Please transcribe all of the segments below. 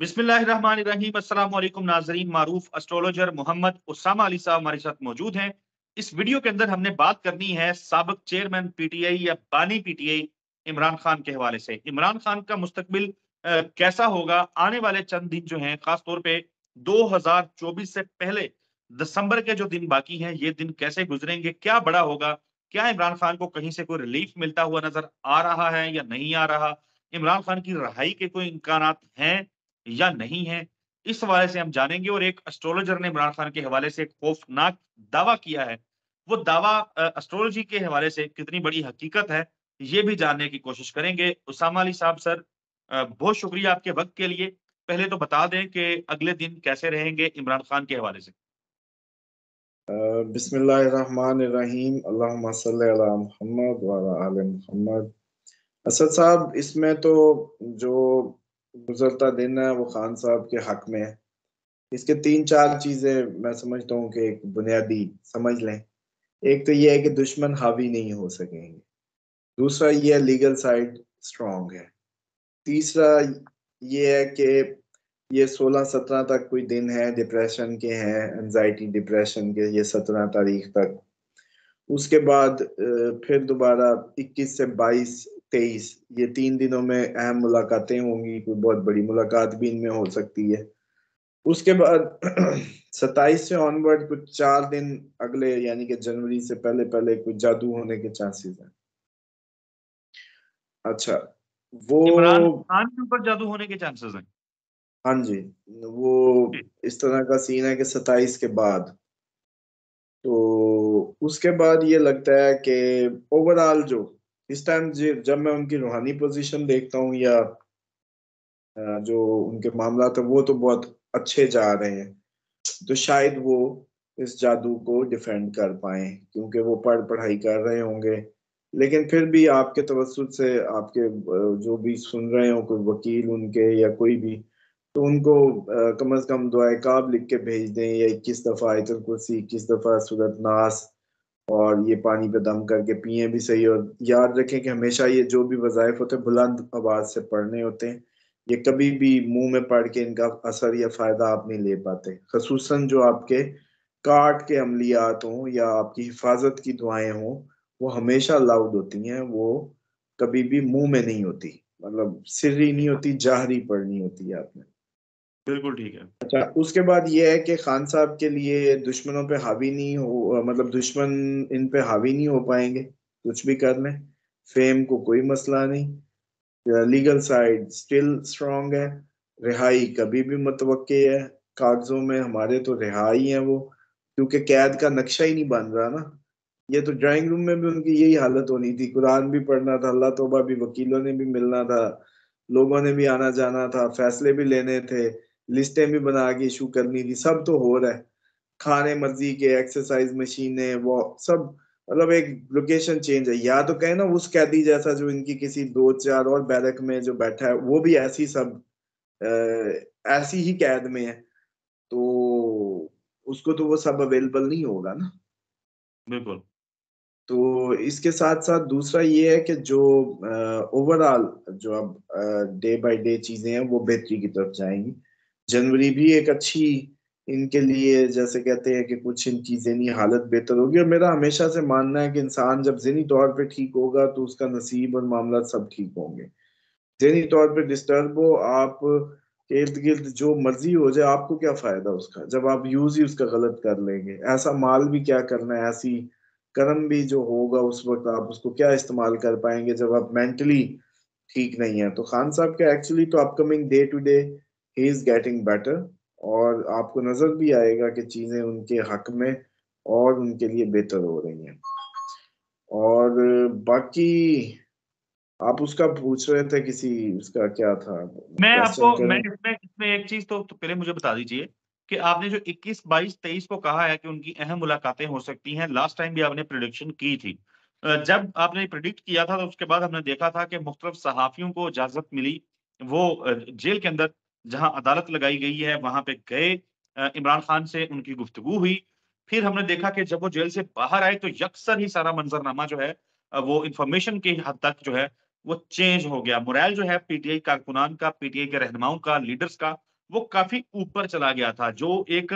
बिस्मिल्लाहिर्रहमानिर्रहीम। अस्सलाम वालेकुम नाज़रीन। मारूफ एस्ट्रोलॉजर मोहम्मद उसामा अली साहब हमारे साथ मौजूद हैं। इस वीडियो के अंदर हमने बात करनी है साबिक चेयरमैन पीटीआई या बानी पीटीआई इमरान खान के हवाले से। इमरान खान का मुस्तकबिल कैसा होगा? आने वाले चंद दिन जो हैं, खास तौर पे 2024 से पहले दिसंबर के जो दिन बाकी हैं, ये दिन कैसे गुजरेंगे? क्या बड़ा होगा? क्या इमरान खान को कहीं से कोई रिलीफ मिलता हुआ नजर आ रहा है या नहीं आ रहा? इमरान खान की रिहाई के कोई इम्कानात हैं या नहीं है? इस हवाले से हम जानेंगे। और एक एस्ट्रोलॉजर ने इमरान खान के हवाले से एक खौफनाक दावा किया है। वो दावा एस्ट्रोलॉजी के हवाले से कितनी बड़ी हकीकत है, ये भी जानने की कोशिश करेंगे। उसामा अली साहब सर, बहुत शुक्रिया आपके वक्त के लिए। पहले तो बता दें कि अगले दिन कैसे रहेंगे इमरान खान के हवाले से। बिस्मिल्लाहिर्रहमानिर्रहीम। अल्लाहुम्मा सल्ली अला मुहम्मद व अला आले मुहम्मद। असद साहब, इसमें तो जो गुजरता दिन है वो खान साहब के हक में है। इसके तीन चार चीजें मैं समझता हूँ कि एक बुनियादी समझ लें। एक तो ये है कि दुश्मन हावी नहीं हो सकेंगे। दूसरा ये है लीगल साइड स्ट्रांग है। तीसरा ये है कि ये 16-17 तक कोई दिन है डिप्रेशन के हैं, एंजाइटी डिप्रेशन के, ये 17 तारीख तक। उसके बाद फिर दोबारा 21 से 22-23 ये 3 दिनों में अहम मुलाकातें होंगी। कोई बहुत बड़ी मुलाकात भी इनमें हो सकती है। उसके बाद 27 से ऑनवर्ड कुछ 4 दिन अगले, यानी कि जनवरी से पहले पहले कुछ जादू होने के चांसेस हैं। अच्छा, वो इमरान खान के ऊपर जादू होने के चांसेस हैं? हाँ जी, वो इस तरह का सीन है कि 27 के बाद, तो उसके बाद ये लगता है कि ओवरऑल जो इस टाइम जब मैं उनकी रूहानी पोजीशन देखता हूँ या जो उनके मामला है वो तो बहुत अच्छे जा रहे हैं। तो शायद वो इस जादू को डिफेंड कर पाए, क्योंकि वो पढ़ाई कर रहे होंगे। लेकिन फिर भी आपके तवज्जुह से आपके जो भी सुन रहे हो, कोई वकील उनके या कोई भी, तो उनको कम से कम दुआए काब लिख के भेज दें, या 21 दफा आयतुल कुर्सी, 21 दफा सूरत नास, और ये पानी पे दम करके पिए भी सही। और याद रखें कि हमेशा ये जो भी वज़ाइफ होते हैं बुलंद आवाज से पढ़ने होते हैं। ये कभी भी मुंह में पढ़ के इनका असर या फायदा आप नहीं ले पाते। खसूसन जो आपके काट के अमलियात हों या आपकी हिफाजत की दुआएं हों, वो हमेशा लाउड होती हैं। वो कभी भी मुंह में नहीं होती, मतलब सिर्री नहीं होती, जाहरी पढ़नी होती है आपने। बिल्कुल ठीक है। अच्छा, उसके बाद ये है कि खान साहब के लिए दुश्मनों पे हावी नहीं हो, मतलब दुश्मन इन पे हावी नहीं हो पाएंगे। कुछ भी कर लें, फेम को कोई मसला नहीं। लीगल साइड स्टिल स्ट्रांग है। रिहाई कभी भी मुतवक्के है। कागजों में हमारे तो रिहाई है वो, क्योंकि कैद का नक्शा ही नहीं बन रहा ना। ये तो ड्राइंग रूम में भी उनकी यही हालत होनी थी। कुरान भी पढ़ना था, अल्लाह तौबा भी, वकीलों ने भी मिलना था, लोगों ने भी आना जाना था, फैसले भी लेने थे, लिस्टें भी बना के इशू करनी थी। सब तो हो रहा है। खाने मर्जी के, एक्सरसाइज मशीनें, वो सब, मतलब एक लोकेशन चेंज है। या तो कहे ना उस कैदी जैसा जो इनकी किसी 2-4 और बैरक में जो बैठा है, वो भी ऐसी सब ऐसी ही कैद में है। तो उसको तो वो सब अवेलेबल नहीं होगा ना। बिल्कुल। तो इसके साथ साथ दूसरा ये है कि जो ओवरऑल जो अब डे बाय डे चीजें हैं वो बेहतरी की तरफ जाएंगी। जनवरी भी एक अच्छी इनके लिए, जैसे कहते हैं कि कुछ इन की ज़हनी हालत बेहतर होगी। और मेरा हमेशा से मानना है कि इंसान जब ज़हनी तौर पे ठीक होगा तो उसका नसीब और मामला सब ठीक होंगे। ज़हनी तौर पे डिस्टर्ब हो आप, के इर्द गिर्द जो मर्जी हो जाए, आपको क्या फायदा उसका जब आप यूज ही उसका गलत कर लेंगे। ऐसा माल भी क्या करना है, ऐसी कर्म भी जो होगा उस वक्त आप उसको क्या इस्तेमाल कर पाएंगे जब आप मेंटली ठीक नहीं है। तो खान साहब का एक्चुअली तो अपकमिंग डे टू डे ही इज गेटिंग बेटर, और आपको नजर भी आएगा कि चीजें उनके हक में और उनके लिए बेहतर हो रही हैं। और बाकी आप उसका पूछ रहे थे, किसी उसका क्या था क्वेश्चन मैं करें। इसमें इसमें एक चीज तो पहले मुझे बता दीजिए कि आपने जो 21, 22, 23 को कहा है कि उनकी अहम मुलाकातें हो सकती हैं, लास्ट टाइम भी आपने प्रिडिक्शन की थी। जब आपने प्रिडिक्ट किया था तो उसके बाद हमने देखा था कि मुख्तलिफ सहाफियों को इजाजत मिली, वो जेल के अंदर जहां अदालत लगाई गई है वहां पे गए, इमरान खान से उनकी गुफ्तगू हुई। फिर हमने देखा कि जब वो जेल से बाहर आए तो यकसर ही सारा मंजरनामा जो है, वो इंफॉर्मेशन की हद तक जो है वो चेंज हो गया। मोरल जो है पीटीआई कारकुनान का, पीटीआई के रहनुमाओं का, लीडर्स का, वो काफी ऊपर चला गया था। जो एक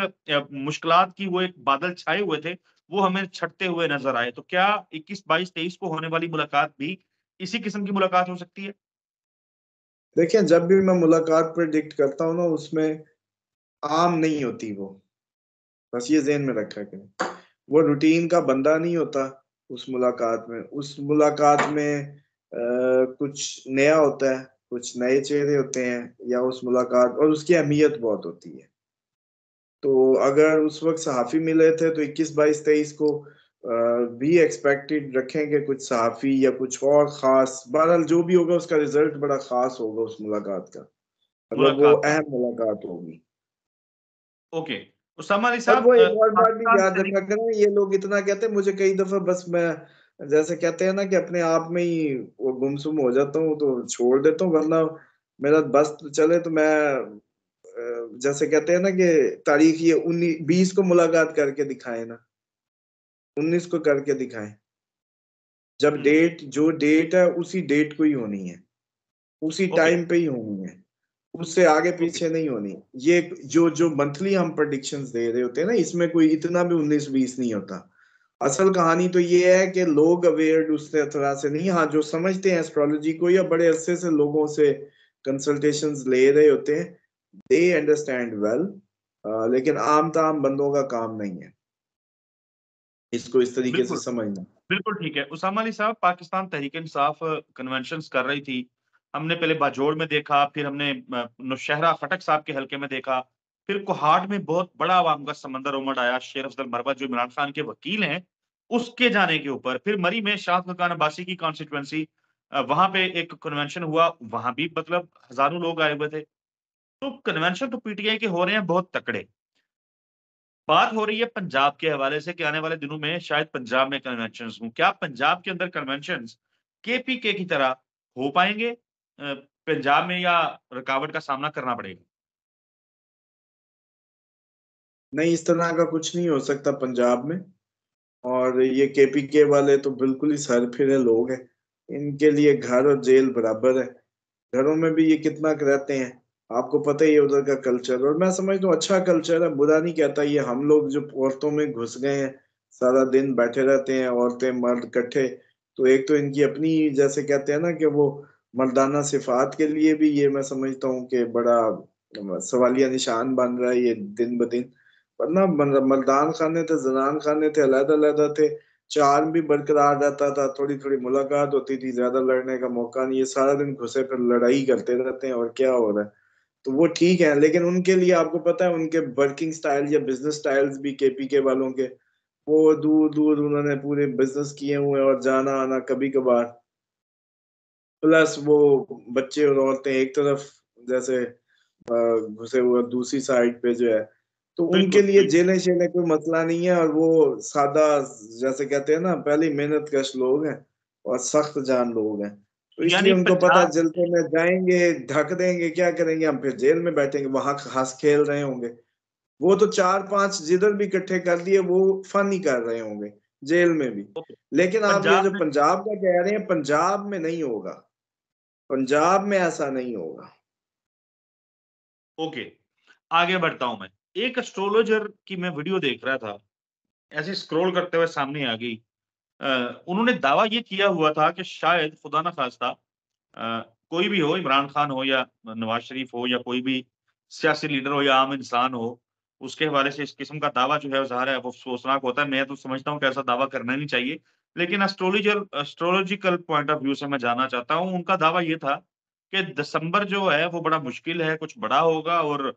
मुश्किलात की वो एक बादल छाए हुए थे, वो हमें छटते हुए नजर आए। तो क्या 21, 22, 23 को होने वाली मुलाकात भी इसी किस्म की मुलाकात हो सकती है? देखिए, जब भी मैं मुलाकात प्रेडिक्ट करता हूँ ना, उसमें आम नहीं होती वो, बस ये ज़हन में रखा करें। वो रूटीन का बंदा नहीं होता उस मुलाकात में। उस मुलाकात में कुछ नया होता है, कुछ नए चेहरे होते हैं, या उस मुलाकात और उसकी अहमियत बहुत होती है। तो अगर उस वक्त सहाफ़ी मिले थे तो 21, 22, 23 को भी एक्सपेक्टेड रखेंगे कुछ सहाफ़ी या कुछ और ख़ास। बहरहाल जो भी होगा उसका रिज़ल्ट बड़ा ख़ास होगा उस मुलाकात का। मतलब वो मुलाकात का। अहम मुलाकात होगी। ओके। उसामा अली और साहब, वो एक और बात भी पाकिस्तान याद तहरीक। रखा करें, ये लोग इतना कहते हैं, मुझे कई दफा बस मैं जैसे कहते हैं ना कि अपने आप में ही वो गुमसुम हो जाता हूँ तो छोड़ देता हूँ, वरना मेरा बस चले तो मैं जैसे कहते हैं ना कि तारीख ये 19, 20 को मुलाकात करके दिखाए ना, 19 को करके दिखाएं। जब डेट, जो डेट है उसी डेट को ही होनी है, उसी ओके। टाइम पे ही होनी है, उससे आगे ओके। पीछे नहीं होनी। ये जो जो मंथली हम प्रेडिक्शंस दे रहे होते हैं ना, इसमें कोई इतना भी 19-20 नहीं होता। असल कहानी तो ये है कि लोग अवेयर उस तरह से नहीं, हाँ जो समझते हैं एस्ट्रोलॉजी को या बड़े अरसे से लोगों से कंसल्टेशंस ले रहे होते हैं, दे अंडरस्टैंड वेल, लेकिन आम ताम बंदों का काम नहीं है इसको इस तरीके से बिल्कुल। समझना। बिल्कुल ठीक है। उसामा अली साहब, पाकिस्तान तहरीक-ए-इंसाफ कन्वेंशंस कर रही थी। हमने पहले बाजोड़ में देखा, फिर हमने नौशहरा खटक साहब के हलके में देखा, फिर कोहाट में बहुत बड़ा अवाम का समंदर उमड़ आया। शेर अफजल मरवत जो इमरान खान के वकील हैं, उसके जाने के ऊपर। फिर मरी में शाह सुल्तान अब्बासी की कॉन्स्टिट्यूएंसी, वहाँ पे एक कन्वेंशन हुआ, वहाँ भी मतलब हज़ारों लोग आए हुए थे। तो कन्वेंशन तो पीटीआई के हो रहे हैं बहुत तकड़े। बात हो रही है पंजाब के हवाले से कि आने वाले दिनों में शायद पंजाब में कन्वेंशंस हों। क्या पंजाब के अंदर कन्वेंशंस केपीके की तरह हो पाएँगे पंजाब में, या रुकावट का सामना करना पड़ेगा? नहीं, इस तरह का कुछ नहीं हो सकता पंजाब में। और ये केपीके वाले तो बिल्कुल ही सरफिरे लोग हैं। इनके लिए घर और जेल बराबर है। घरों में भी ये कितना रहते हैं, आपको पता ही है उधर का कल्चर। और मैं समझता हूँ अच्छा कल्चर है, बुरा नहीं कहता। ये हम लोग जो औरतों में घुस गए हैं, सारा दिन बैठे रहते हैं औरतें मर्द इकट्ठे। तो एक तो इनकी अपनी, जैसे कहते हैं ना कि वो मर्दाना सिफात के लिए भी ये मैं समझता हूँ कि बड़ा सवालिया निशान बन रहा है ये दिन ब दिन। वरना मर्दान खाने थे, जनान खाने थे, अलग-अलग थे। चार्म भी बरकरार रहता था, थोड़ी-थोड़ी मुलाकात होती थी, ज्यादा लड़ने का मौका नहीं। ये सारा दिन घुसे फिर लड़ाई करते रहते हैं, और क्या हो रहा है। तो वो ठीक है, लेकिन उनके लिए आपको पता है उनके वर्किंग स्टाइल या बिजनेस स्टाइल्स भी केपीके वालों के, वो दूर दूर उन्होंने पूरे बिजनेस किए हुए हैं, और जाना आना कभी कभार। प्लस वो बच्चे और औरतें एक तरफ जैसे घुसे हुए, दूसरी साइड पे जो है, तो उनके बिल्कुल, लिए बिल्कुल। जेलें शेलें कोई मसला नहीं है। और वो सादा, जैसे कहते हैं ना, पहले मेहनत कश लोग हैं और सख्त जान लोग हैं। तो इसलिए यानी उनको पता है पंजाब जलते में जाएंगे, ढक देंगे, क्या करेंगे, हम फिर जेल में बैठेंगे, वहां हंस खेल रहे होंगे। वो तो 4-5 जिधर भी इकट्ठे कर लिए वो फन ही कर रहे होंगे, जेल में भी। ओके, लेकिन आप ये पंजाब जो में पंजाब का कह रहे हैं, पंजाब में नहीं होगा। पंजाब में ऐसा नहीं होगा। ओके, आगे बढ़ता हूँ मैं। एक एस्ट्रोलॉजर की मैं वीडियो देख रहा था, ऐसे स्क्रॉल करते हुए सामने आ गई। उन्होंने दावा ये किया हुआ था कि शायद खुदा ना खास्ता कोई भी हो, इमरान खान हो या नवाज शरीफ हो या कोई भी सियासी लीडर हो या आम इंसान हो, उसके हवाले से इस किस्म का दावा जो है ज़ाहिर है वो अफ़सोसनाक होता है। मैं तो समझता हूँ कि ऐसा दावा करना ही नहीं चाहिए। लेकिन एस्ट्रोलॉजिकल पॉइंट ऑफ व्यू से मैं जानना चाहता हूँ, उनका दावा ये था कि दिसंबर जो है वो बड़ा मुश्किल है, कुछ बड़ा होगा, और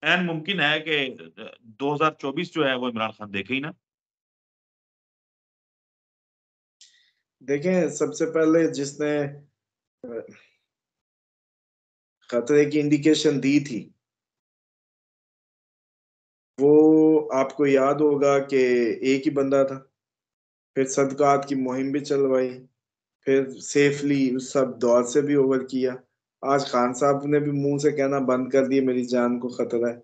ऐन मुमकिन है कि 2024 जो है वो इमरान खान देखे ही ना। देखें, सबसे पहले जिसने खतरे की इंडिकेशन दी थी, वो आपको याद होगा कि एक ही बंदा था। फिर सदकात की मुहिम भी चलवाई, फिर सेफली उस सब दौर से भी ओवर किया। आज खान साहब ने भी मुंह से कहना बंद कर दिया मेरी जान को खतरा है।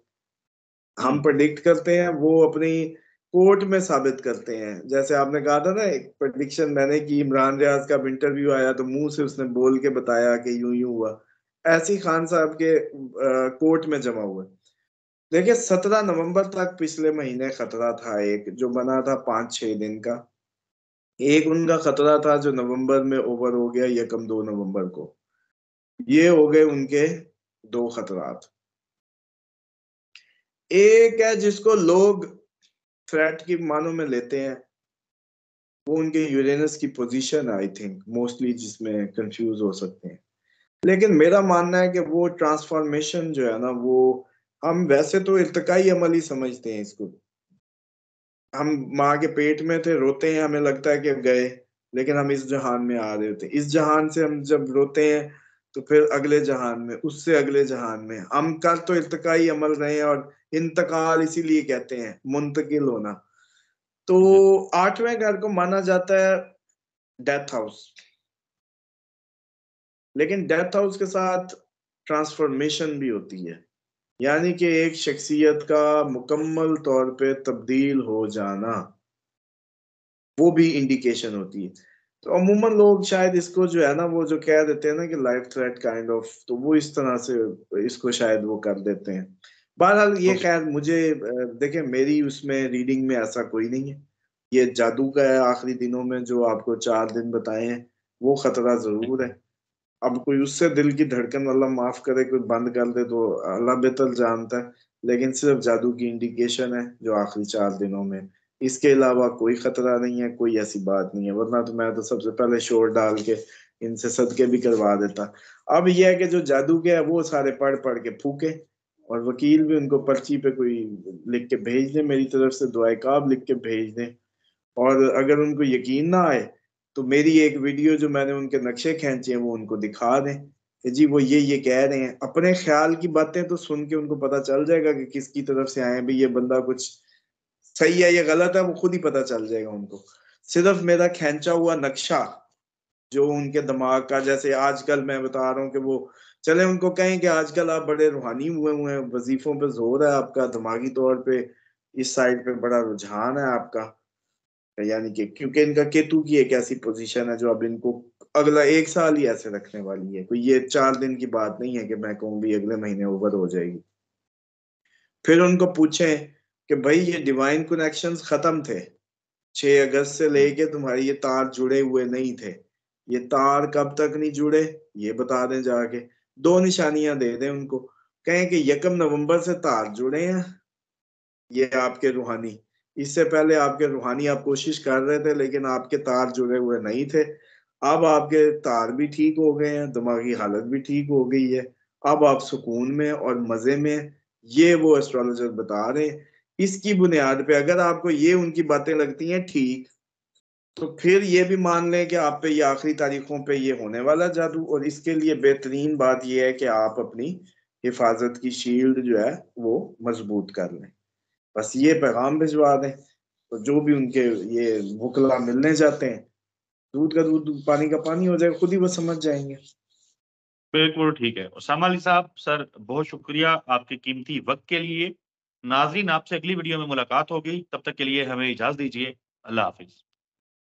हम हुँ, प्रेडिक्ट करते हैं, वो अपनी कोर्ट में साबित करते हैं। जैसे आपने कहा था ना, एक प्रेडिक्शन मैंने की, इमरान रियाज का इंटरव्यू आया तो मुंह से उसने बोल के बताया कि यूं यूं हुआ। ऐसी खान साहब के कोर्ट में जमा हुए। देखिए 17 नवंबर तक पिछले महीने खतरा था, एक जो बना था 5-6 दिन का। एक उनका खतरा था जो नवंबर में ओवर हो गया, यकम 2 नवंबर को। ये हो गए उनके 2 खतरात। एक है जिसको लोग थ्रेट की मानों में लेते हैं, वो उनके यूरेनस की पोजीशन आई थिंक मोस्टली, जिसमें कंफ्यूज हो सकते हैं। लेकिन मेरा मानना है कि वो ट्रांसफॉर्मेशन जो है ना, वो हम वैसे तो इर्तिकाई अमल ही समझते हैं इसको। हम माँ के पेट में थे, रोते हैं, हमें लगता है कि अब गए, लेकिन हम इस जहान में आ रहे होते हैं। इस जहान से हम जब रोते हैं तो फिर अगले जहान में, उससे अगले जहान में हम कर तो इर्तिकाई अमल रहे हैं। और इंतकाल इसीलिए कहते हैं, मुंतकिल होना। तो जी 8वें घर को माना जाता है डेथ हाउस, लेकिन डेथ हाउस के साथ ट्रांसफॉर्मेशन भी होती है, यानी कि एक शख्सियत का मुकम्मल तौर पे तब्दील हो जाना, वो भी इंडिकेशन होती है। तो अमूमन लोग शायद इसको जो है ना, वो जो कह देते हैं ना कि लाइफ थ्रेट काइंड ऑफ, तो वो इस तरह से इसको शायद वो कर देते हैं। बहरहाल ये ओके खैर मुझे देखें, मेरी उसमें रीडिंग में ऐसा कोई नहीं है। ये जादू का है, आखिरी दिनों में जो आपको 4 दिन बताए हैं वो खतरा जरूर है। अब कोई उससे दिल की धड़कन, अल्लाह माफ करे, कोई बंद कर दे तो अल्लाह बेहतर जानता है। लेकिन सिर्फ जादू की इंडिकेशन है जो आखिरी 4 दिनों में, इसके अलावा कोई खतरा नहीं है, कोई ऐसी बात नहीं है। वरना तो मैं तो सबसे पहले शोर डाल के इनसे सदके भी करवा देता। अब यह है कि जो जादू के है वो सारे पढ़ पढ़ के फूके, और वकील भी उनको पर्ची पे कोई लिख के भेज दे, मेरी तरफ से दुआए काब लिख के भेज दे। और अगर उनको यकीन ना आए तो मेरी एक वीडियो जो मैंने उनके नक्शे खींचे हैं वो उनको दिखा दें कि जी वो ये कह रहे हैं। अपने ख्याल की बातें तो सुन के उनको पता चल जाएगा कि किसकी तरफ से आए हैं, भाई ये बंदा कुछ सही है या गलत है, वो खुद ही पता चल जाएगा उनको। सिर्फ मेरा खींचा हुआ नक्शा जो उनके दिमाग का, जैसे आजकल मैं बता रहा हूँ कि वो, चले उनको कहें कि आजकल आप बड़े रूहानी हुए हुए हैं, वजीफों पे जोर है आपका, दिमागी तौर पे इस साइड पे बड़ा रुझान है आपका, यानी कि क्योंकि इनका केतु की एक ऐसी पोजीशन है जो अब इनको अगला 1 साल ही ऐसे रखने वाली है। कोई ये 4 दिन की बात नहीं है कि मैं कहूँ भी अगले महीने ओवर हो जाएगी। फिर उनको पूछें कि भाई ये डिवाइन कनेक्शंस खत्म थे, 6 अगस्त से लेके तुम्हारे ये तार जुड़े हुए नहीं थे, ये तार कब तक नहीं जुड़े, ये बता दें जाके। 2 निशानियां दे दें उनको, कहें कि यकम नवंबर से तार जुड़े हैं, ये आपके रूहानी, इससे पहले आपके रूहानी आप कोशिश कर रहे थे लेकिन आपके तार जुड़े हुए नहीं थे। अब आपके तार भी ठीक हो गए हैं, दिमागी हालत भी ठीक हो गई है, अब आप सुकून में और मजे में हैं। ये वो एस्ट्रोलॉजर बता रहे हैं। इसकी बुनियाद पे अगर आपको ये उनकी बातें लगती हैं ठीक, तो फिर ये भी मान लें कि आप पे ये आखिरी तारीखों पे ये होने वाला जादू। और इसके लिए बेहतरीन बात ये है कि आप अपनी हिफाजत की शील्ड जो है वो मजबूत कर लें। बस ये पैगाम भिजवा दें, तो जो भी उनके ये वकला मिलने जाते हैं, दूध का दूध पानी का पानी हो जाएगा, खुद ही वो समझ जाएंगे। बिल्कुल ठीक है उसामा अली साहब, सर बहुत शुक्रिया आपके कीमती वक्त के लिए। नाजरीन आपसे अगली वीडियो में मुलाकात होगी, तब तक के लिए हमें इजाजत दीजिए। अल्लाह हाफिज।